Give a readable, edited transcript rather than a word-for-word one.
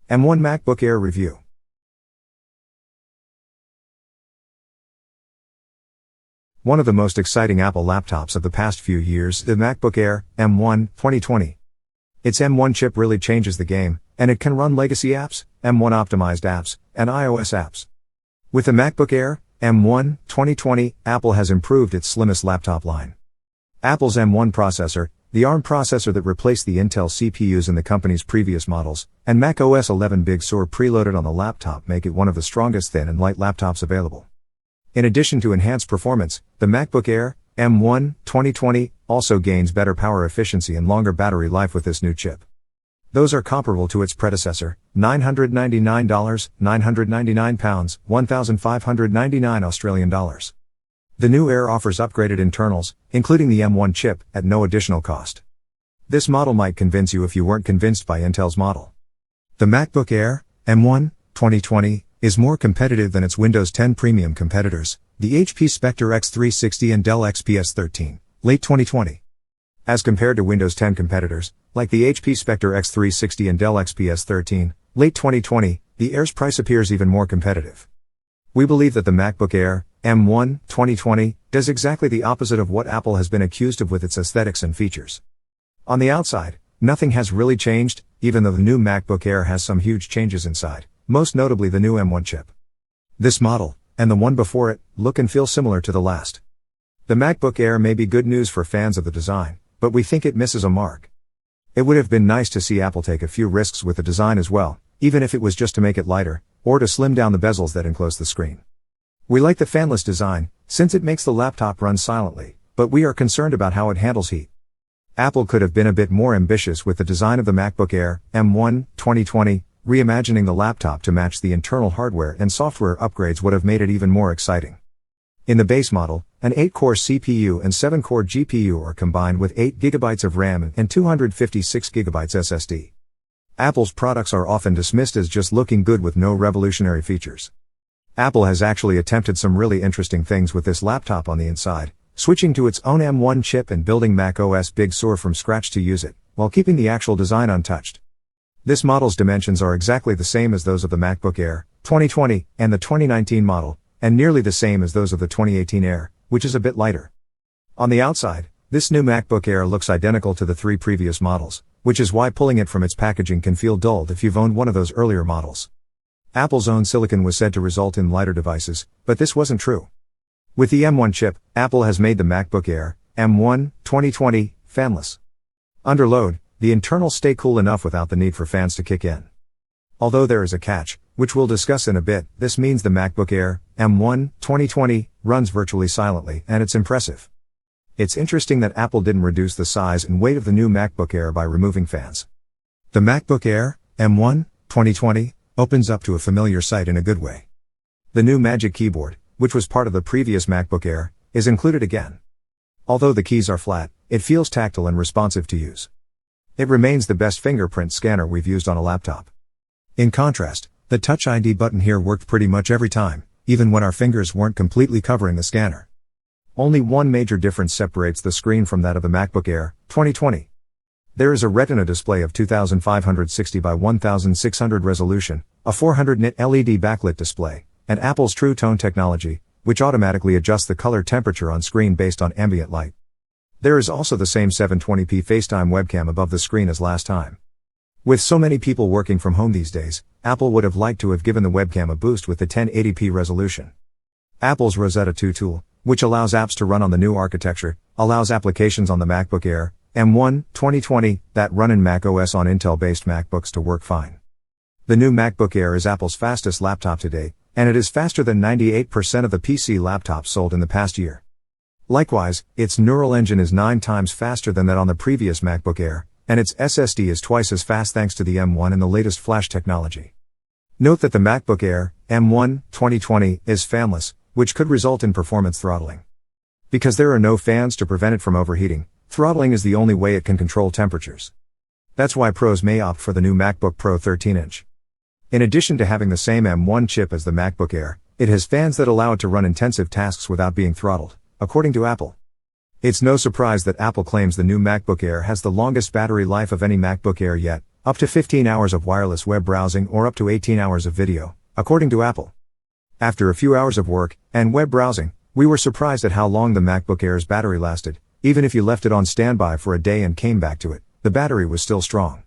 M1 MacBook Air Review. One of the most exciting Apple laptops of the past few years, the MacBook Air M1 2020. Its M1 chip really changes the game, and it can run legacy apps, M1 optimized apps, and iOS apps. With the MacBook Air M1 2020, Apple has improved its slimmest laptop line. Apple's M1 processor, the ARM processor that replaced the Intel CPUs in the company's previous models, and macOS 11 Big Sur preloaded on the laptop make it one of the strongest thin and light laptops available. In addition to enhanced performance, the MacBook Air M1 2020 also gains better power efficiency and longer battery life with this new chip. Those are comparable to its predecessor, $999, £999, 1,599 Australian dollars. The new Air offers upgraded internals, including the M1 chip, at no additional cost. This model might convince you if you weren't convinced by Intel's model. The MacBook Air M1 2020 is more competitive than its Windows 10 premium competitors, the HP Spectre X360 and Dell XPS 13, late 2020. As compared to Windows 10 competitors, like the HP Spectre X360 and Dell XPS 13, late 2020, the Air's price appears even more competitive. We believe that the MacBook Air M1 2020 does exactly the opposite of what Apple has been accused of with its aesthetics and features. On the outside, nothing has really changed, even though the new MacBook Air has some huge changes inside, most notably the new M1 chip. This model, and the one before it, look and feel similar to the last. The MacBook Air may be good news for fans of the design, but we think it misses a mark. It would have been nice to see Apple take a few risks with the design as well, even if it was just to make it lighter, or to slim down the bezels that enclose the screen. We like the fanless design, since it makes the laptop run silently, but we are concerned about how it handles heat. Apple could have been a bit more ambitious with the design of the MacBook Air M1 2020, reimagining the laptop to match the internal hardware and software upgrades would have made it even more exciting. In the base model, an 8-core CPU and 7-core GPU are combined with 8 GB of RAM and 256 GB SSD. Apple's products are often dismissed as just looking good with no revolutionary features. Apple has actually attempted some really interesting things with this laptop on the inside, switching to its own M1 chip and building macOS Big Sur from scratch to use it, while keeping the actual design untouched. This model's dimensions are exactly the same as those of the MacBook Air 2020 and the 2019 model, and nearly the same as those of the 2018 Air, which is a bit lighter. On the outside, this new MacBook Air looks identical to the 3 previous models, which is why pulling it from its packaging can feel dulled if you've owned one of those earlier models. Apple's own silicon was said to result in lighter devices, but this wasn't true. With the M1 chip, Apple has made the MacBook Air M1 2020 fanless. Under load, the internals stay cool enough without the need for fans to kick in. Although there is a catch, which we'll discuss in a bit, this means the MacBook Air M1 2020 runs virtually silently, and it's impressive. It's interesting that Apple didn't reduce the size and weight of the new MacBook Air by removing fans. The MacBook Air M1 2020 opens up to a familiar sight in a good way. The new Magic Keyboard, which was part of the previous MacBook Air, is included again. Although the keys are flat, it feels tactile and responsive to use. It remains the best fingerprint scanner we've used on a laptop. In contrast, the Touch ID button here worked pretty much every time, even when our fingers weren't completely covering the scanner. Only one major difference separates the screen from that of the MacBook Air 2020. There is a Retina display of 2560 by 1600 resolution, a 400 nit LED backlit display, and Apple's True Tone technology, which automatically adjusts the color temperature on screen based on ambient light. There is also the same 720p FaceTime webcam above the screen as last time. With so many people working from home these days, Apple would have liked to have given the webcam a boost with the 1080p resolution. Apple's Rosetta 2 tool, which allows apps to run on the new architecture, allows applications on the MacBook Air M1 2020 that run in macOS on Intel-based MacBooks to work fine. The new MacBook Air is Apple's fastest laptop to date, and it is faster than 98% of the PC laptops sold in the past year. Likewise, its neural engine is 9 times faster than that on the previous MacBook Air, and its SSD is twice as fast thanks to the M1 and the latest flash technology. Note that the MacBook Air M1 2020 is fanless, which could result in performance throttling. Because there are no fans to prevent it from overheating, throttling is the only way it can control temperatures. That's why pros may opt for the new MacBook Pro 13-inch. In addition to having the same M1 chip as the MacBook Air, it has fans that allow it to run intensive tasks without being throttled, according to Apple. It's no surprise that Apple claims the new MacBook Air has the longest battery life of any MacBook Air yet, up to 15 hours of wireless web browsing or up to 18 hours of video, according to Apple. After a few hours of work and web browsing, we were surprised at how long the MacBook Air's battery lasted. Even if you left it on standby for a day and came back to it, the battery was still strong.